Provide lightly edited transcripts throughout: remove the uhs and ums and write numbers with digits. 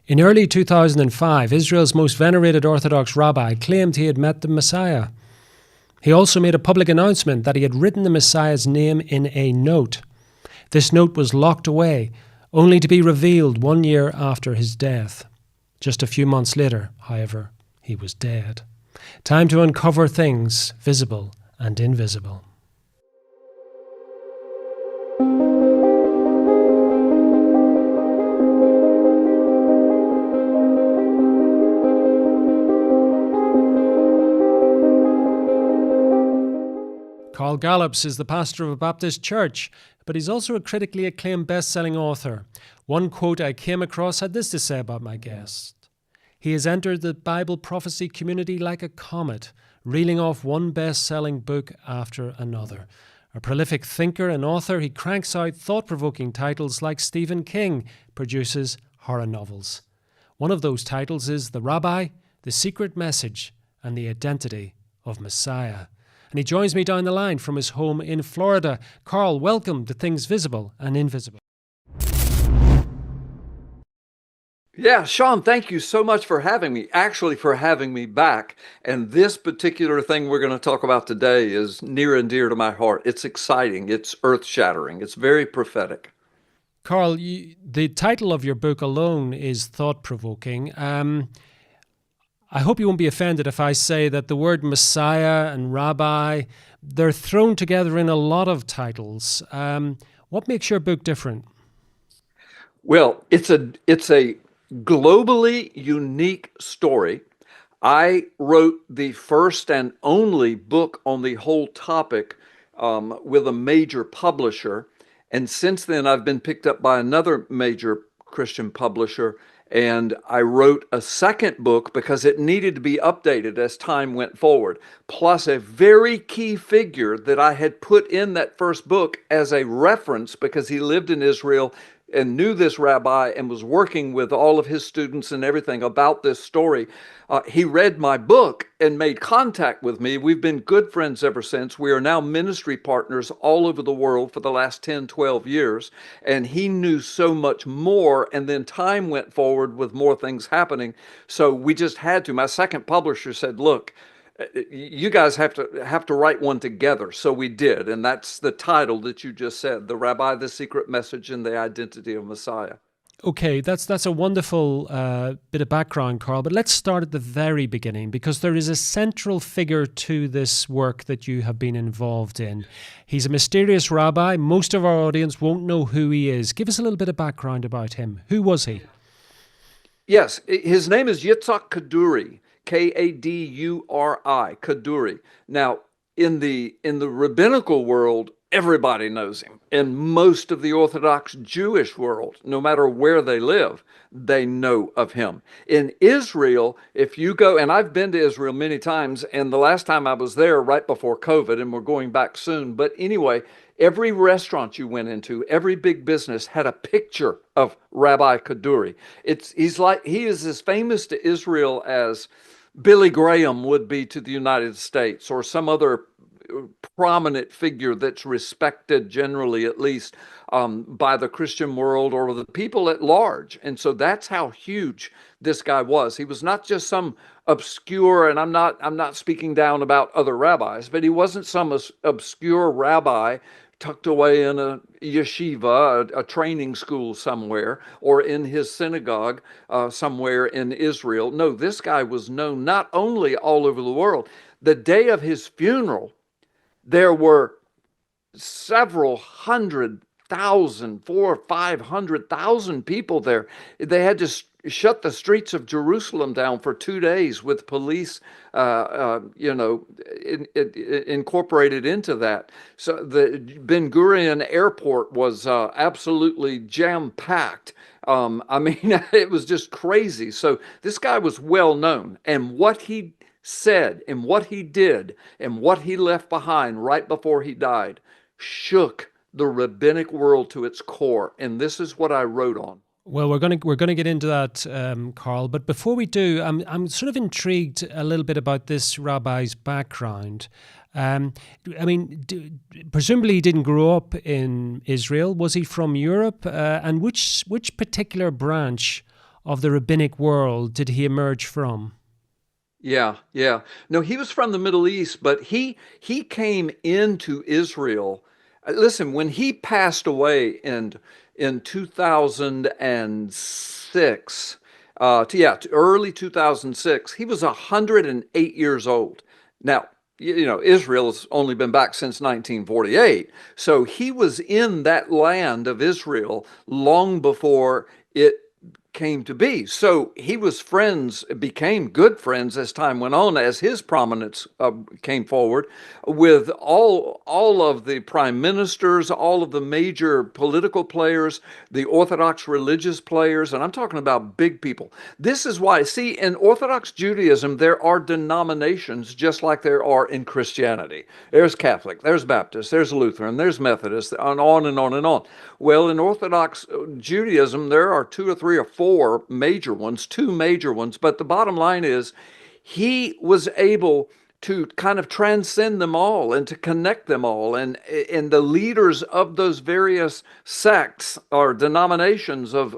In early 2005, Israel's most venerated Orthodox rabbi claimed he had met the Messiah. He also made a public announcement that he had written the Messiah's name in a note. This note was locked away, only to be revealed 1 year after his death. Just a few months later, however, he was dead. Time to uncover things visible and invisible. Carl Gallops is the pastor of a Baptist church, but he's also a critically acclaimed best-selling author. One quote I came across had this to say about my guest. He has entered the Bible prophecy community like a comet, reeling off one best-selling book after another. A prolific thinker and author, he cranks out thought-provoking titles like Stephen King produces horror novels. One of those titles is The Rabbi, The Secret Message, and the Identity of Messiah. And he joins me down the line from his home in Florida. Carl, welcome to Things Visible and Invisible. Yeah, Sean, thank you so much for having me, actually for having me back. And this particular thing we're going to talk about today is near and dear to my heart. It's exciting. It's earth-shattering. It's very prophetic. Carl, the title of your book alone is thought-provoking. I hope you won't be offended if I say that the word Messiah and Rabbi, they're thrown together in a lot of titles. What makes your book different? Well, it's a globally unique story. I wrote the first and only book on the whole topic with a major publisher. And since then, I've been picked up by another major Christian publisher. And I wrote a second book because it needed to be updated as time went forward, plus a very key figure that I had put in that first book as a reference because he lived in Israel and knew this rabbi and was working with all of his students and everything about this story. He read my book and made contact with me. We've been good friends ever since. We are now ministry partners all over the world for the last 10, 12 years. And he knew so much more. And then time went forward with more things happening. So we just had to. My second publisher said, look, you guys have to write one together. So we did. And that's the title that you just said, The Rabbi, the Secret Message, and the Identity of Messiah. Okay, that's a wonderful bit of background, Carl. But let's start at the very beginning, because there is a central figure to this work that you have been involved in. He's a mysterious rabbi. Most of our audience won't know who he is. Give us a little bit of background about him. Who was he? Yes, his name is Yitzhak Kaduri. Kaduri, Kaduri. Now, in the rabbinical world, everybody knows him. In most of the Orthodox Jewish world, no matter where they live, they know of him. In Israel, if you go, and I've been to Israel many times, and the last time I was there right before COVID, and we're going back soon. But anyway, every restaurant you went into, every big business had a picture of Rabbi Kaduri. He is as famous to Israel as Billy Graham would be to the United States, or some other prominent figure that's respected, generally at least, by the Christian world or the people at large. And so that's how huge this guy was. He was not just some obscure, and I'm not speaking down about other rabbis, but he wasn't some obscure rabbi tucked away in a yeshiva, a training school somewhere, or in his synagogue somewhere in Israel. No, this guy was known not only all over the world. The day of his funeral, there were several 100,000, 400,000 or 500,000 people there. They had to shut the streets of Jerusalem down for 2 days with police, incorporated into that. So the Ben Gurion airport was absolutely jam-packed. It was just crazy. So this guy was well known, and what he said and what he did and what he left behind right before he died shook the rabbinic world to its core. And this is what I wrote on. Well, we're going to get into that, Carl. But before we do, I'm sort of intrigued a little bit about this rabbi's background. Presumably he didn't grow up in Israel. Was he from Europe? And which particular branch of the rabbinic world did he emerge from? Yeah, yeah. No, he was from the Middle East, but he came into Israel. Listen, when he passed away in 2006, early 2006, he was 108 years old. Now, Israel has only been back since 1948, so he was in that land of Israel long before it came to be. So he was became good friends as time went on, as his prominence came forward with all of the prime ministers, all of the major political players, the Orthodox religious players, and I'm talking about big people. This is why, see, in Orthodox Judaism, there are denominations just like there are in Christianity. There's Catholic, there's Baptist, there's Lutheran, there's Methodist, and on and on and on. Well, in Orthodox Judaism, there are two or three or four two major ones, but the bottom line is he was able to kind of transcend them all and to connect them all. And the leaders of those various sects or denominations of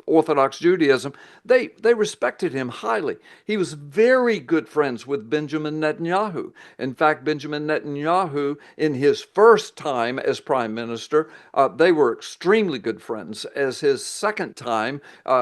Orthodox Judaism, they respected him highly. He was very good friends with Benjamin Netanyahu. In fact, Benjamin Netanyahu, in his first time as prime minister, they were extremely good friends. As his second time,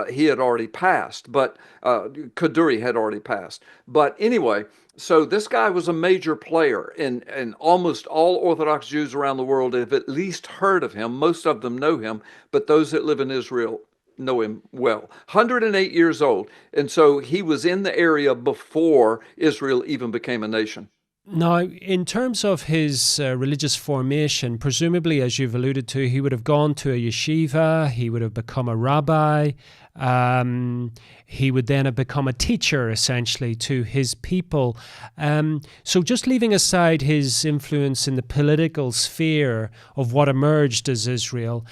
he had already passed, but Kaduri had already passed. But anyway, so this guy was a major player, and almost all Orthodox Jews around the world have at least heard of him. Most of them know him, but those that live in Israel know him well. 108 years old, and so he was in the area before Israel even became a nation. Now, in terms of his religious formation, presumably, as you've alluded to, he would have gone to a yeshiva, he would have become a rabbi, he would then have become a teacher, essentially, to his people. So just leaving aside his influence in the political sphere of what emerged as Israel,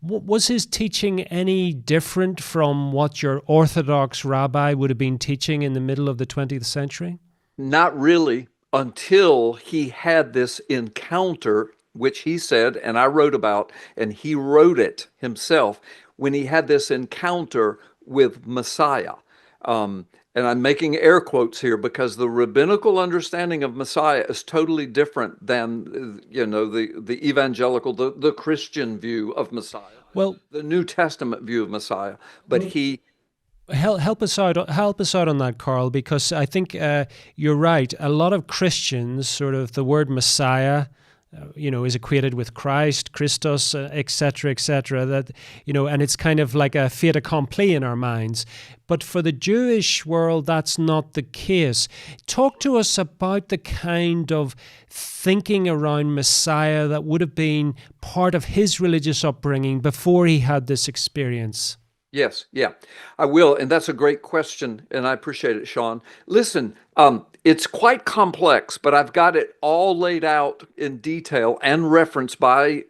was his teaching any different from what your Orthodox rabbi would have been teaching in the middle of the 20th century? Not really, until he had this encounter, which he said, and I wrote about, and he wrote it himself, when he had this encounter with Messiah. And I'm making air quotes here because the rabbinical understanding of Messiah is totally different than, the evangelical, the Christian view of Messiah, Well, the New Testament view of Messiah. But he help us out on that, Carl, because I think you're right. A lot of Christians, sort of the word Messiah, is equated with Christ, Christos, etc., etc. That and it's kind of like a fait accompli in our minds. But for the Jewish world, that's not the case. Talk to us about the kind of thinking around Messiah that would have been part of his religious upbringing before he had this experience. Yes, yeah, I will. And that's a great question, and I appreciate it, Sean. Listen, it's quite complex, but I've got it all laid out in detail and referenced by,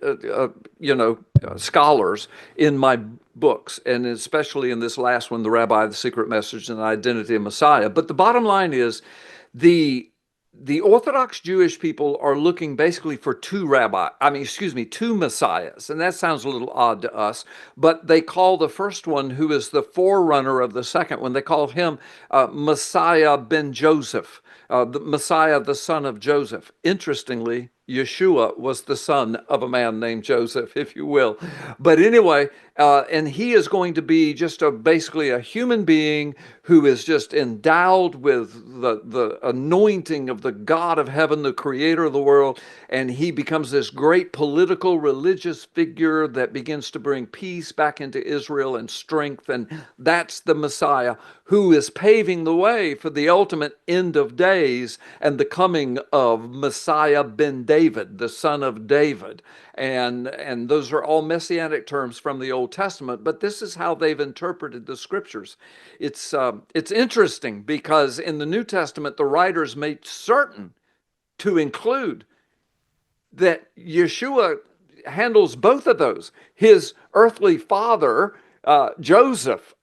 scholars in my books, and especially in this last one, The Rabbi, the Secret Message, and the Identity of Messiah. But the bottom line is the Orthodox Jewish people are looking basically for two messiahs. And that sounds a little odd to us, but they call the first one, who is the forerunner of the second one, they call him Messiah ben Joseph, the Messiah, the son of Joseph. Interestingly, Yeshua was the son of a man named Joseph, if you will. But anyway, and he is going to be just basically a human being who is just endowed with the anointing of the God of heaven, the creator of the world. And he becomes this great political, religious figure that begins to bring peace back into Israel and strength. And that's the Messiah who is paving the way for the ultimate end of days and the coming of Messiah ben David, the son of David. And those are all messianic terms from the Old Testament, but this is how they've interpreted the scriptures. It's interesting because in the New Testament, the writers made certain to include that Yeshua handles both of those. His earthly father, Joseph,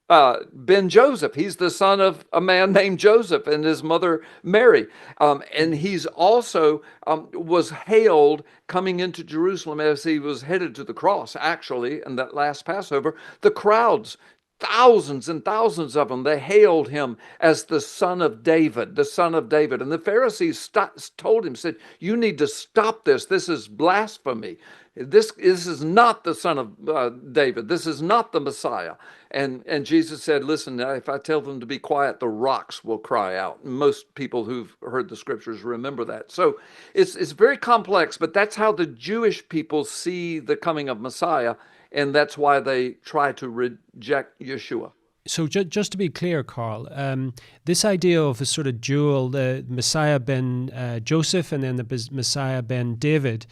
ben Joseph, he's the son of a man named Joseph and his mother Mary. And he's also was hailed coming into Jerusalem as he was headed to the cross, actually, in that last Passover. The crowds, thousands and thousands of them, they hailed him as the son of David, the son of David. And the Pharisees told him, said, you need to stop this. This is blasphemy. This is not the son of David. This is not the Messiah. And Jesus said, listen, if I tell them to be quiet, the rocks will cry out. Most people who've heard the scriptures remember that. So it's very complex, but that's how the Jewish people see the coming of Messiah. And that's why they try to reject Yeshua. So just to be clear, Carl, this idea of a sort of dual, the Messiah ben Joseph and then the Messiah ben David,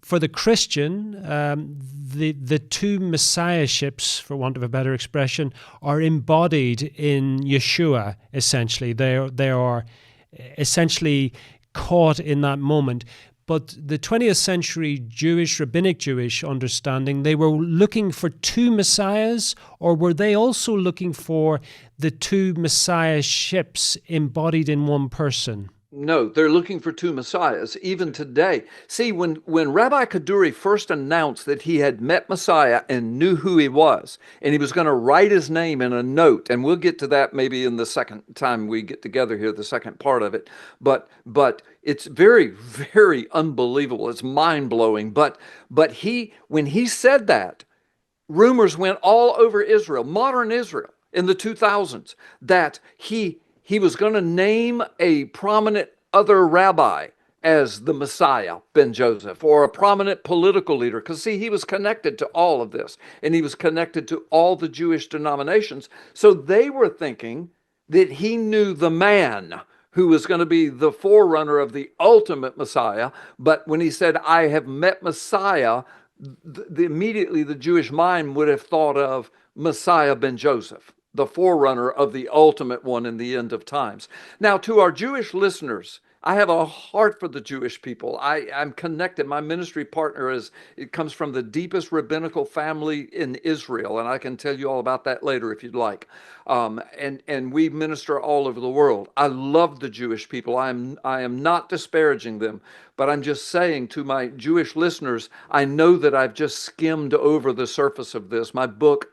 for the Christian, the two messiahships, for want of a better expression, are embodied in Yeshua, essentially. They are essentially caught in that moment. But the 20th century rabbinic Jewish understanding, they were looking for two messiahs, or were they also looking for the two messiahships embodied in one person? No, they're looking for two messiahs, even today. See, when Rabbi Kaduri first announced that he had met Messiah and knew who he was, and he was going to write his name in a note, and we'll get to that maybe in the second time we get together here, the second part of it, but it's very, very unbelievable. It's mind-blowing. But when he said that, rumors went all over Israel, modern Israel, in the 2000s, that he was going to name a prominent other rabbi as the Messiah, ben Joseph, or a prominent political leader. Because, see, he was connected to all of this, and he was connected to all the Jewish denominations. So they were thinking that he knew the man who was going to be the forerunner of the ultimate Messiah. But when he said, I have met Messiah, immediately the Jewish mind would have thought of Messiah ben Joseph, the forerunner of the ultimate one in the end of times. Now, to our Jewish listeners, I have a heart for the Jewish people. I'm connected. My ministry partner it comes from the deepest rabbinical family in Israel, and I can tell you all about that later if you'd like. And we minister all over the world. I love the Jewish people. I am not disparaging them, but I'm just saying to my Jewish listeners, I know that I've just skimmed over the surface of this. My book,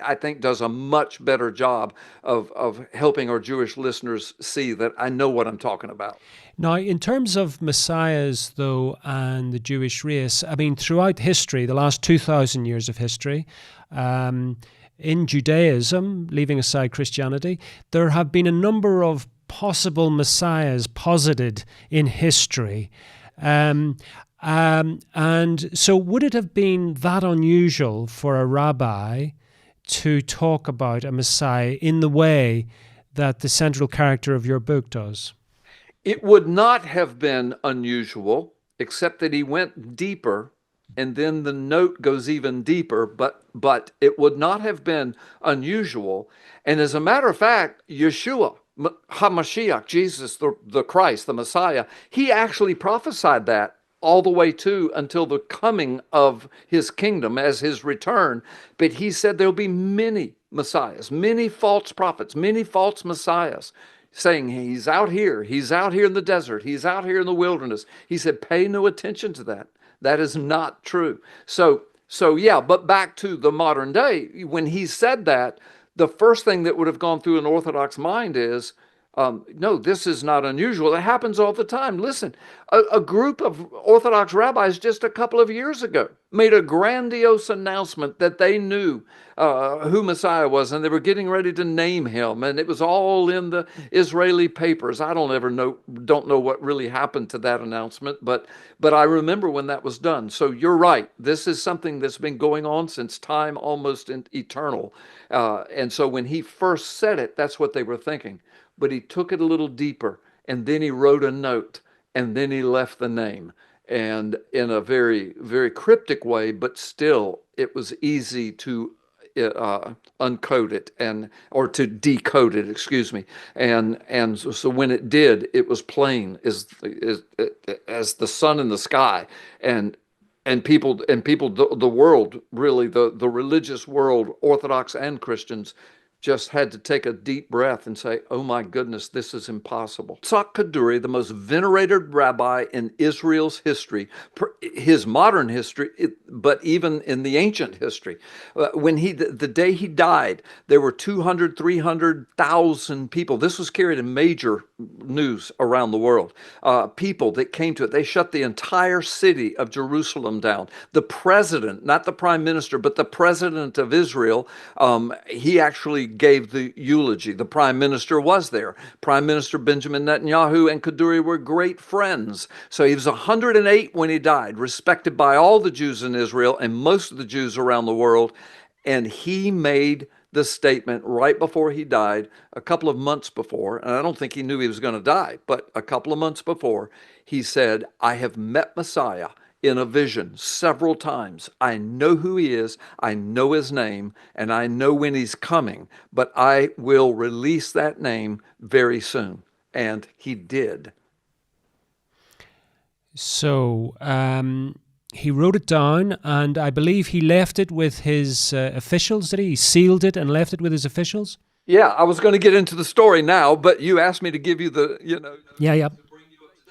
I think, does a much better job of helping our Jewish listeners see that I know what I'm talking about. Now, in terms of messiahs, though, and the Jewish race, I mean, throughout history, the last 2,000 years of history, in Judaism, leaving aside Christianity, there have been a number of possible messiahs posited in history. And so would it have been that unusual for a rabbi to talk about a Messiah in the way that the central character of your book does? It would not have been unusual, except that he went deeper, and then the note goes even deeper, but it would not have been unusual. And as a matter of fact, Yeshua, HaMashiach, Jesus, the Christ, the Messiah, he actually prophesied that all the way to until the coming of his kingdom as his return. But he said there'll be many messiahs, many false prophets, many false messiahs, saying he's out here in the desert, he's out here in the wilderness. He said, pay no attention to that. That is not true. So yeah, but back to the modern day, when he said that, the first thing that would have gone through an Orthodox mind is, no, this is not unusual. It happens all the time. Listen, a group of Orthodox rabbis just a couple of years ago made a grandiose announcement that they knew who Messiah was, and they were getting ready to name him, and it was all in the Israeli papers. I don't know what really happened to that announcement, but I remember when that was done. So you're right. This is something that's been going on since time almost eternal. And so when he first said it, that's what they were thinking. But he took it a little deeper, and then he wrote a note, and then he left the name, and in a very, very cryptic way, but still it was easy to uncode it or to decode it, excuse me. And so when it did, it was plain as the sun in the sky, and people, the world, really, the religious world, Orthodox and Christians, just had to take a deep breath and say, oh my goodness, this is impossible. Yitzhak Kaduri, the most venerated rabbi in Israel's history, his modern history, but even in the ancient history. When the day he died, there were 200, 300,000 people. This was carried in major news around the world. People that came to it. They shut the entire city of Jerusalem down. The president, not the prime minister, but the president of Israel, he actually gave the eulogy. The prime minister was there. Prime Minister Benjamin Netanyahu and Kaduri were great friends. So he was 108 when he died, respected by all the Jews in Israel and most of the Jews around the world. And he made the statement right before he died, a couple of months before, and I don't think he knew he was going to die, but a couple of months before, he said, I have met Messiah in a vision several times. I know who he is, I know his name, and I know when he's coming, but I will release that name very soon. And he did. So he wrote it down, and I believe he left it with his officials, did he? He sealed it and left it with his officials? Yeah, I was going to get into the story now, but you asked me to give you the,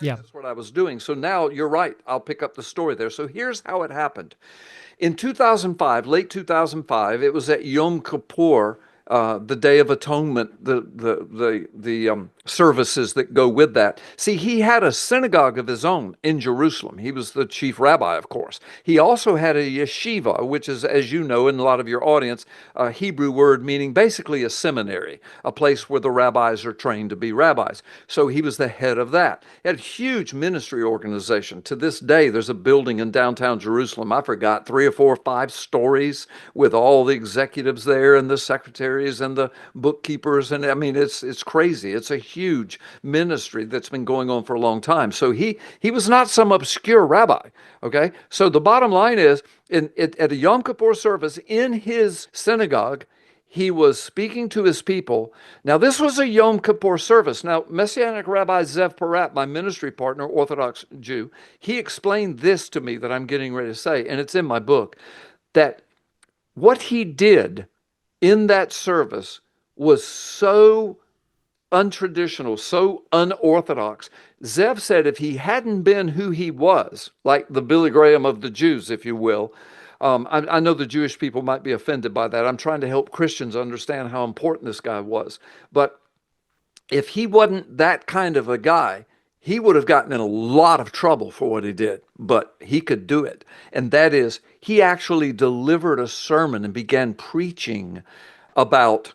Yeah. That's what I was doing. So now you're right. I'll pick up the story there. So here's how it happened. In 2005, late 2005, it was at Yom Kippur, the Day of Atonement, the services that go with that. See, he had a synagogue of his own in Jerusalem. He was the chief rabbi, of course. He also had a yeshiva, which is, as you know, in a lot of your audience, a Hebrew word meaning basically a seminary, a place where the rabbis are trained to be rabbis. So he was the head of that. He had a huge ministry organization. To this day, there's a building in downtown Jerusalem. I forgot, 3 or 4 or 5 stories with all the executives there and the secretaries and the bookkeepers. And I mean, it's crazy. It's a huge ministry that's been going on for a long time. So he was not some obscure rabbi. Okay. So the bottom line is, at a Yom Kippur service in his synagogue, he was speaking to his people. Now, this was a Yom Kippur service. Now, Messianic Rabbi Zev Parat, my ministry partner, Orthodox Jew, he explained this to me that I'm getting ready to say, and it's in my book, that what he did in that service was so untraditional, so unorthodox. Zev said if he hadn't been who he was, like the Billy Graham of the Jews, if you will, I know the Jewish people might be offended by that. I'm trying to help Christians understand how important this guy was. But if he wasn't that kind of a guy, he would have gotten in a lot of trouble for what he did, but he could do it. And that is, he actually delivered a sermon and began preaching about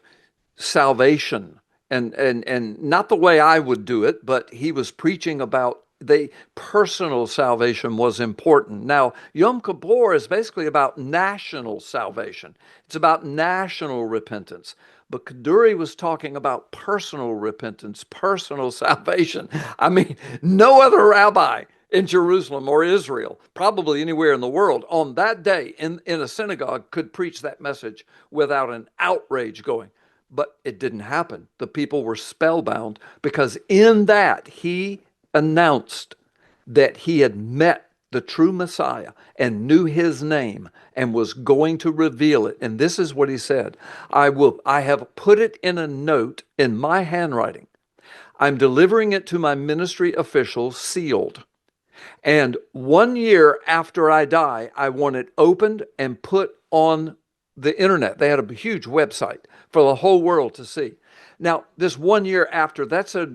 salvation, and not the way I would do it, but he was preaching about the personal salvation was important. Now, Yom Kippur is basically about national salvation. It's about national repentance. But Kaduri was talking about personal repentance, personal salvation. I mean, no other rabbi in Jerusalem or Israel, probably anywhere in the world, on that day in a synagogue could preach that message without an outrage going. But it didn't happen. The people were spellbound because in that he announced that he had met the true Messiah and knew his name and was going to reveal it. And this is what he said: I have put it in a note in my handwriting. I'm delivering it to my ministry officials sealed. And 1 year after I die, I want it opened and put on the internet. They had a huge website for the whole world to see. Now, this 1 year after, that's a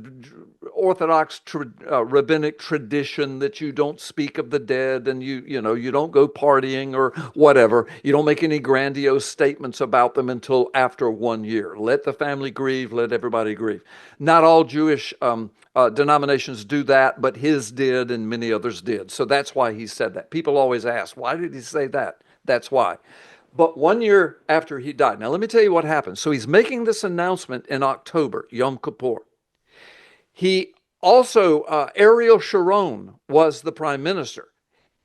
Orthodox rabbinic tradition that you don't speak of the dead and you don't go partying or whatever. You don't make any grandiose statements about them until after 1 year. Let the family grieve, let everybody grieve. Not all Jewish denominations do that, but his did and many others did. So that's why he said that. People always ask, why did he say that? That's why. But 1 year after he died. Now, let me tell you what happened. So he's making this announcement in October, Yom Kippur. He also, Ariel Sharon was the prime minister.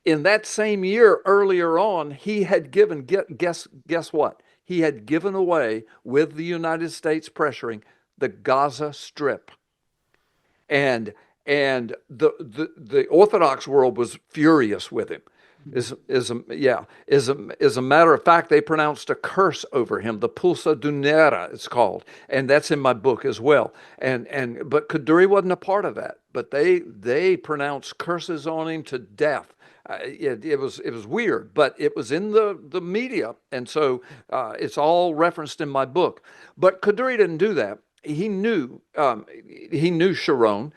In that same year, earlier on, he had given, guess what? He had given away, with the United States pressuring, the Gaza Strip. And the Orthodox world was furious with him. As a matter of fact, they pronounced a curse over him, the Pulsa Denura, it's called, and that's in my book as well. But Kaduri wasn't a part of that. But they pronounced curses on him to death. It was weird, but it was in the media, and so it's all referenced in my book. But Kaduri didn't do that. He knew Sharon.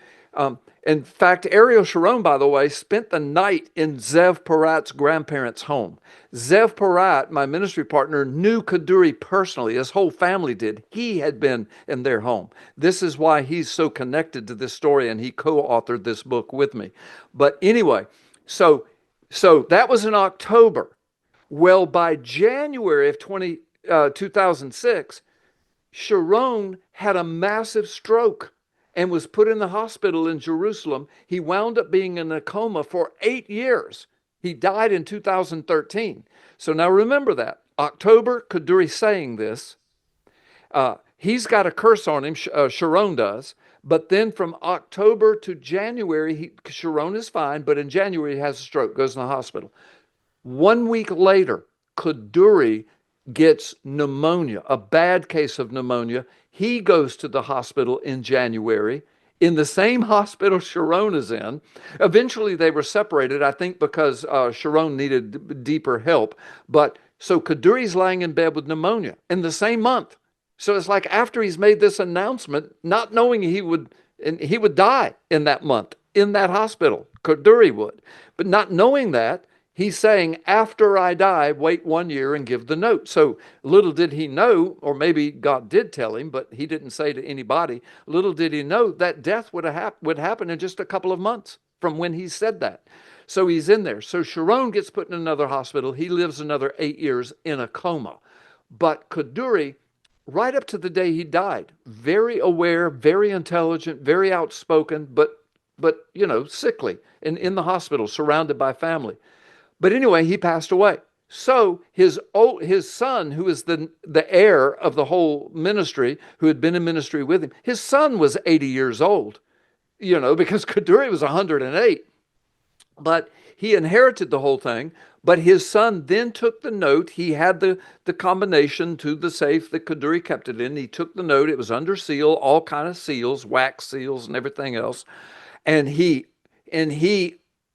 In fact, Ariel Sharon, by the way, spent the night in Zev Porat's grandparents' home. Zev Porat, my ministry partner, knew Kaduri personally. His whole family did. He had been in their home. This is why he's so connected to this story, and he co-authored this book with me. But anyway, so that was in October. Well, by January of 2006, Sharon had a massive stroke and was put in the hospital in Jerusalem. He wound up being in a coma for 8 years. He died in 2013. So now remember that. October, Kaduri saying this. He's got a curse on him, Sharon does. But then from October to January, Sharon is fine, but in January he has a stroke, goes in the hospital. 1 week later, Kaduri gets pneumonia, a bad case of pneumonia. He goes to the hospital in January, in the same hospital Sharon is in. Eventually they were separated, I think because Sharon needed deeper help. But so Kaduri's lying in bed with pneumonia in the same month. So it's like after he's made this announcement, not knowing he would die in that month, in that hospital, Kaduri would. But not knowing that, he's saying, after I die, wait 1 year and give the note. So little did he know, or maybe God did tell him, but he didn't say to anybody, little did he know that death would happen in just a couple of months from when he said that. So he's in there. So Sharon gets put in another hospital. He lives another 8 years in a coma. But Kaduri, right up to the day he died, very aware, very intelligent, very outspoken, but sickly and in the hospital, surrounded by family. But anyway, he passed away. So his son, who is the heir of the whole ministry, who had been in ministry with him, his son was 80 years old, because Kaduri was 108. But he inherited the whole thing. But his son then took the note. He had the combination to the safe that Kaduri kept it in. He took the note. It was under seal, all kind of seals, wax seals and everything else. And he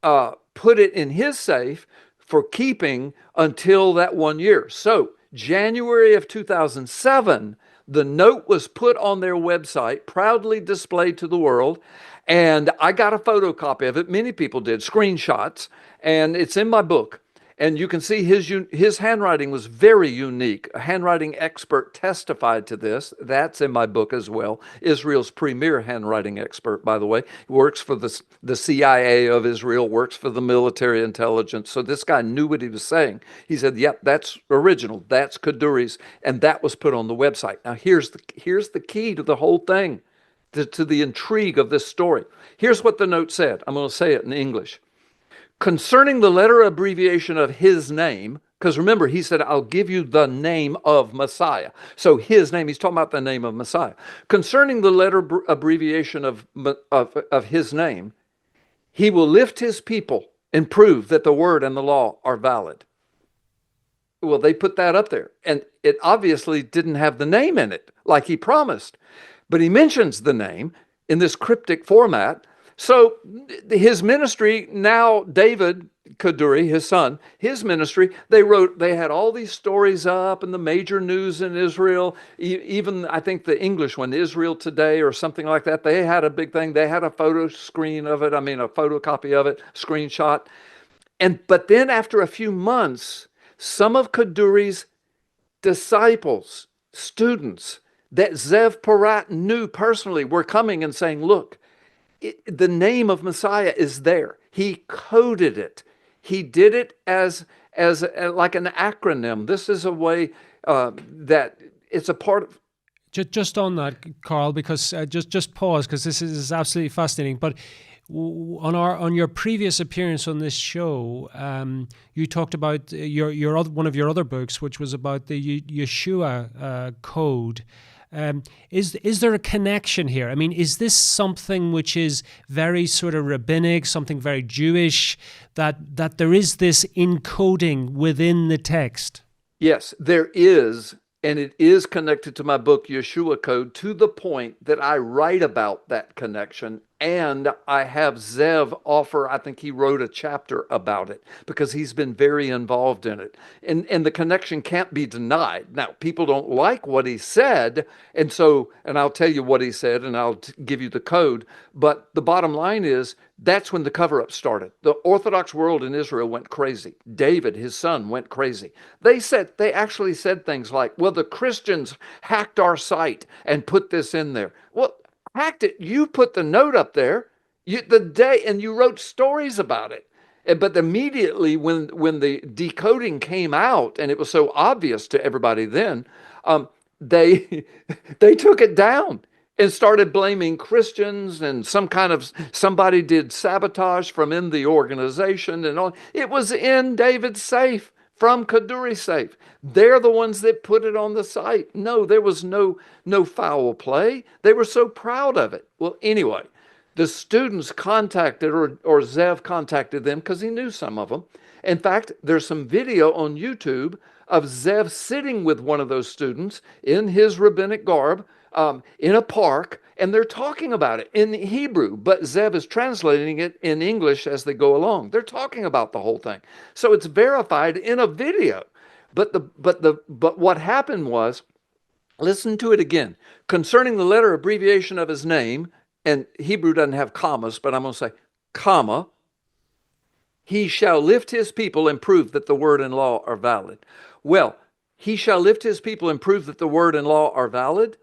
put it in his safe for keeping until that 1 year. So January of 2007, the note was put on their website, proudly displayed to the world. And I got a photocopy of it. Many people did, screenshots, and it's in my book. And you can see his handwriting was very unique. A handwriting expert testified to this. That's in my book as well. Israel's premier handwriting expert, by the way. He works for the CIA of Israel, works for the military intelligence. So this guy knew what he was saying. He said, yep, that's original. That's Kaduri's. And that was put on the website. Now, here's the key to the whole thing, to the intrigue of this story. Here's what the note said. I'm going to say it in English. Concerning the letter abbreviation of his name, because remember, he said, I'll give you the name of Messiah. So his name, he's talking about the name of Messiah. Concerning the letter abbreviation of his name, he will lift his people and prove that the word and the law are valid. Well, they put that up there, and it obviously didn't have the name in it like he promised. But he mentions the name in this cryptic format. So his ministry, now David Kaduri, his son, his ministry, they had all these stories up in the major news in Israel, even I think the English one, Israel Today or something like that. They had a big thing. They had a photo screen of it. I mean, a photocopy of it, screenshot. But then after a few months, some of Kaduri's disciples, students that Zev Porat knew personally were coming and saying, look, the name of Messiah is there. He coded it. He did it as like an acronym. This is a way that it's a part of. Just on that, Carl, because just pause, because this is absolutely fascinating. But on your previous appearance on this show, you talked about one of your other books, which was about the Yeshua code. Is there a connection here? I mean, is this something which is very sort of rabbinic, something very Jewish, that there is this encoding within the text? Yes, there is, and it is connected to my book, Yeshua Code, to the point that I write about that connection. And I have Zev offer, I think he wrote a chapter about it because he's been very involved in it. And the connection can't be denied. Now, people don't like what he said. And I'll tell you what he said and I'll give you the code. But the bottom line is that's when the cover up started. The Orthodox world in Israel went crazy. David, his son, went crazy. They actually said things like, well, the Christians hacked our site and put this in there. Well, hacked it. You put the note up there, and you wrote stories about it. But immediately when the decoding came out, and it was so obvious to everybody then, they they took it down and started blaming Christians, and somebody did sabotage from in the organization and all. It was in David's safe, from Kaduri safe. They're the ones that put it on the site. No, there was no foul play. They were so proud of it. Well, anyway, the students contacted, or Zev contacted them because he knew some of them. In fact, there's some video on YouTube of Zev sitting with one of those students in his rabbinic garb in a park, and they're talking about it in Hebrew, but Zev is translating it in English as they go along. They're talking about the whole thing. So it's verified in a video. But what happened was, listen to it again. Concerning the letter abbreviation of his name, and Hebrew doesn't have commas, but I'm going to say, comma, he shall lift his people and prove that the word and law are valid. Well, he shall lift his people and prove that the word and law are valid.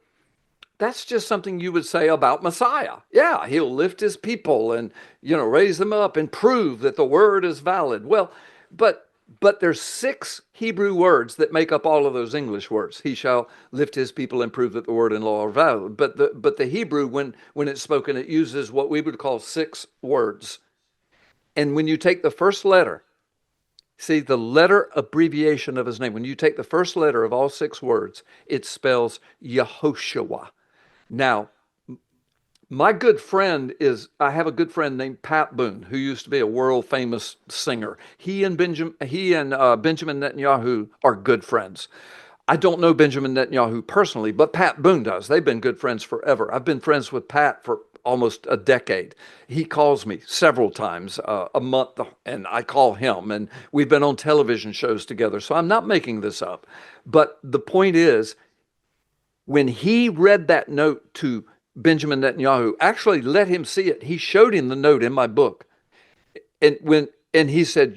That's just something you would say about Messiah. Yeah, he'll lift his people and, raise them up and prove that the word is valid. Well, but there's 6 Hebrew words that make up all of those English words. He shall lift his people and prove that the word and law are valid. But the Hebrew, when it's spoken, it uses what we would call 6 words. And when you take the first letter, see the letter abbreviation of his name, when you take the first letter of all 6 words, it spells Yehoshua. Now, I have a good friend named Pat Boone, who used to be a world famous singer. He and Benjamin Netanyahu are good friends. I don't know Benjamin Netanyahu personally, but Pat Boone does. They've been good friends forever. I've been friends with Pat for almost a decade. He calls me several times a month, and I call him, and we've been on television shows together. So I'm not making this up. But the point is, when he read that note to Benjamin Netanyahu, actually let him see it. He showed him the note in my book. And he said,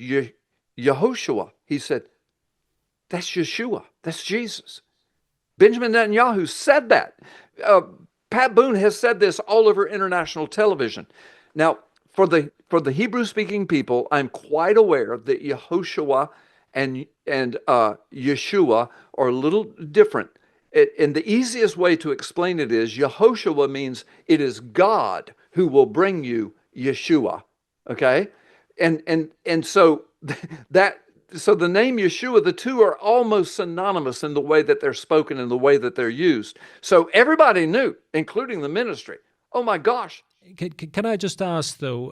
Yehoshua, he said, that's Yeshua. That's Jesus. Benjamin Netanyahu said that. Pat Boone has said this all over international television. Now, for the Hebrew-speaking people, I'm quite aware that Yehoshua and Yeshua are a little different. And the easiest way to explain it is Yehoshua means it is God who will bring you Yeshua. Okay? And so so the name Yeshua, the two are almost synonymous in the way that they're spoken and the way that they're used. So everybody knew, including the ministry. Oh my gosh. Can I just ask though?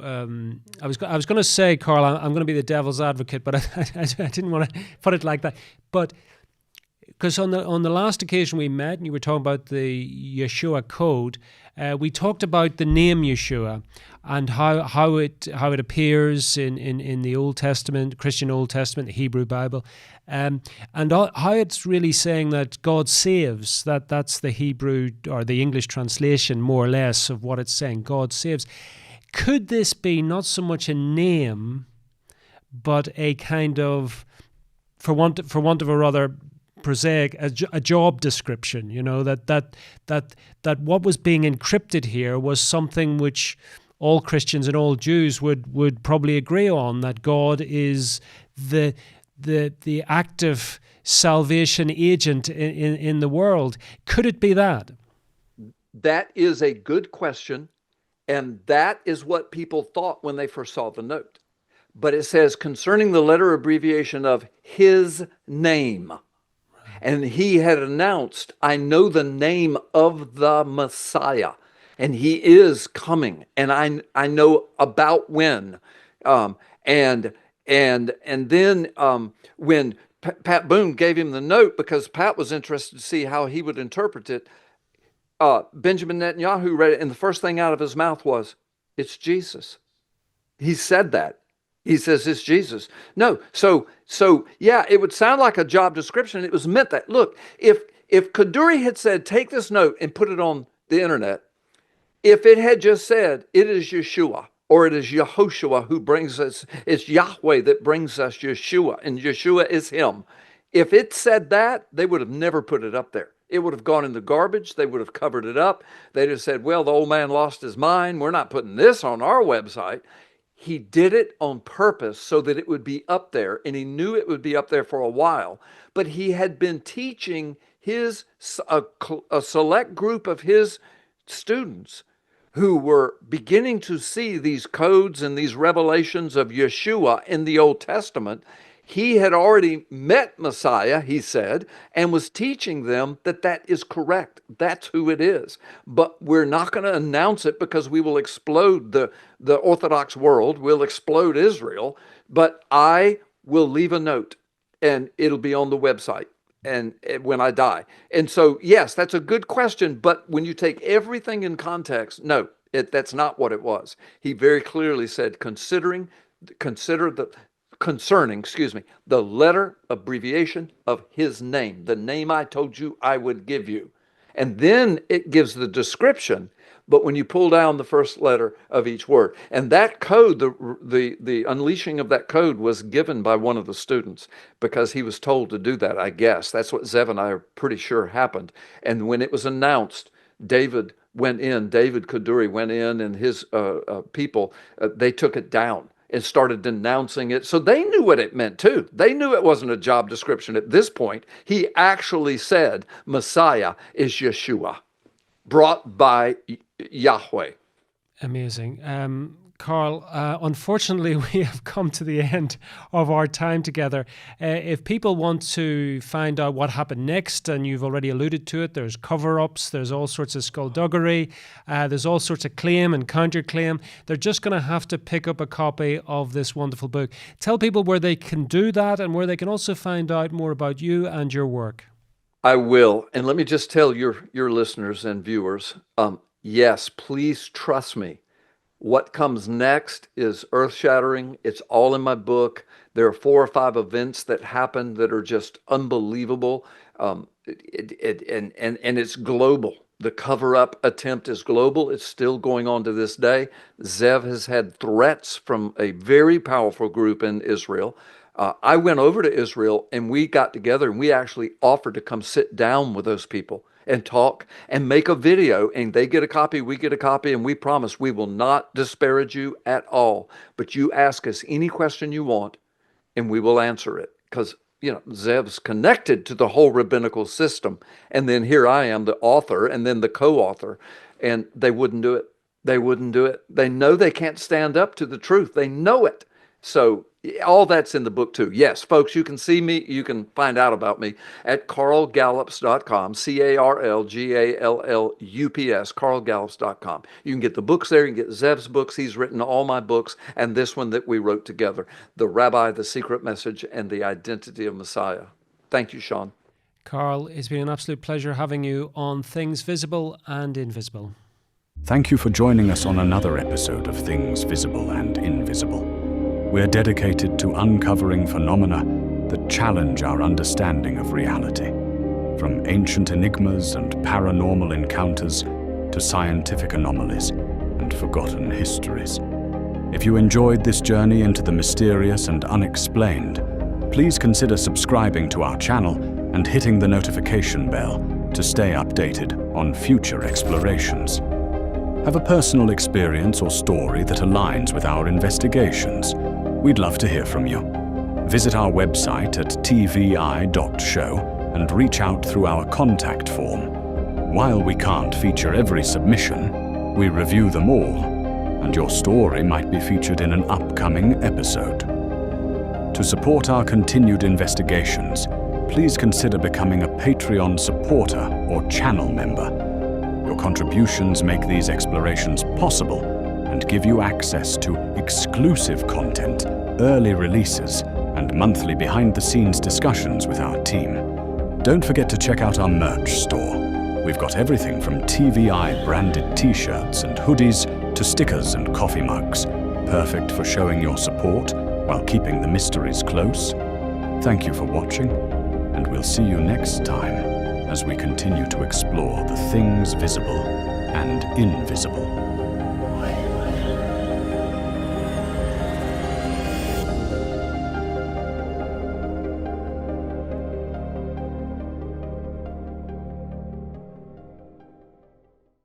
I was going to say, Carl, I'm going to be the devil's advocate, but I didn't want to put it like that. But because on the last occasion we met, and you were talking about the Yeshua code, we talked about the name Yeshua and how it appears in the Old Testament, Christian Old Testament, the Hebrew Bible, and how it's really saying that God saves. That's the Hebrew or the English translation, more or less, of what it's saying. God saves. Could this be not so much a name, but a kind of, for want of a rather prosaic, a job description, that what was being encrypted here was something which all Christians and all Jews would probably agree on, that God is the active salvation agent in the world. Could it be that? That is a good question, and that is what people thought when they first saw the note. But it says, concerning the letter abbreviation of his name. And he had announced, I know the name of the Messiah, and he is coming, and I know about when. Um, and then when Pat Boone gave him the note, because Pat was interested to see how he would interpret it, Benjamin Netanyahu read it, and the first thing out of his mouth was, "It's Jesus." He said that. He says it's Jesus. No, so yeah, it would sound like a job description. It was meant that. Look, if Kaduri had said, "Take this note and put it on the internet," if it had just said, "It is Yeshua," or "It is Yehoshua who brings us," it's Yahweh that brings us Yeshua, and Yeshua is him. If it said that, they would have never put it up there. It would have gone in the garbage. They would have covered it up. They'd have said, "Well, the old man lost his mind. We're not putting this on our website." He did it on purpose so that it would be up there, and he knew it would be up there for a while. But he had been teaching a select group of his students who were beginning to see these codes and these revelations of Yeshua in the Old Testament. He had already met Messiah, he said, and was teaching them that that is correct. That's who it is. But we're not going to announce it because we will explode the Orthodox world. We'll explode Israel. But I will leave a note, and it'll be on the website and when I die. And so, yes, that's a good question. But when you take everything in context, no, that's not what it was. He very clearly said, concerning the letter abbreviation of his name, the name I told you I would give you. And then it gives the description, but when you pull down the first letter of each word, and that code, the unleashing of that code was given by one of the students because he was told to do that, I guess. That's what Zev and I are pretty sure happened. And when it was announced, David Kaduri went in, and his people, they took it down and started denouncing it. So they knew what it meant too. They knew it wasn't a job description at this point. He actually said Messiah is Yeshua, brought by Yahweh. Amazing. Carl, unfortunately, we have come to the end of our time together. If people want to find out what happened next, and you've already alluded to it, there's cover-ups, there's all sorts of skullduggery, there's all sorts of claim and counterclaim. They're just going to have to pick up a copy of this wonderful book. Tell people where they can do that and where they can also find out more about you and your work. I will. And let me just tell your listeners and viewers, yes, please trust me. What comes next is earth-shattering. It's all in my book. There are 4 or 5 events that happen that are just unbelievable, and it's global. The cover-up attempt is global. It's still going on to this day. Zev has had threats from a very powerful group in Israel. I went over to Israel, and we got together, and we actually offered to come sit down with those people and talk and make a video, and they get a copy, we get a copy, and we promise we will not disparage you at all. But you ask us any question you want, and we will answer it. Because, Zev's connected to the whole rabbinical system. And then here I am, the author, and then the co-author, and they wouldn't do it. They wouldn't do it. They know they can't stand up to the truth. They know it. So all that's in the book too. Yes, folks, you can see me, you can find out about me at carlgallops.com, CarlGallups, carlgallops.com. You can get the books there, you can get Zev's books. He's written all my books, and this one that we wrote together, The Rabbi, the Secret Message, and the Identity of Messiah. Thank you, Sean. Carl, it's been an absolute pleasure having you on Things Visible and Invisible. Thank you for joining us on another episode of Things Visible and Invisible. We're dedicated to uncovering phenomena that challenge our understanding of reality, from ancient enigmas and paranormal encounters to scientific anomalies and forgotten histories. If you enjoyed this journey into the mysterious and unexplained, please consider subscribing to our channel and hitting the notification bell to stay updated on future explorations. Have a personal experience or story that aligns with our investigations? We'd love to hear from you. Visit our website at tvi.show and reach out through our contact form. While we can't feature every submission, we review them all, and your story might be featured in an upcoming episode. To support our continued investigations, please consider becoming a Patreon supporter or channel member. Your contributions make these explorations possible and give you access to exclusive content, early releases, and monthly behind-the-scenes discussions with our team. Don't forget to check out our merch store. We've got everything from TVI-branded t-shirts and hoodies to stickers and coffee mugs, perfect for showing your support while keeping the mysteries close. Thank you for watching, and we'll see you next time as we continue to explore the things visible and invisible.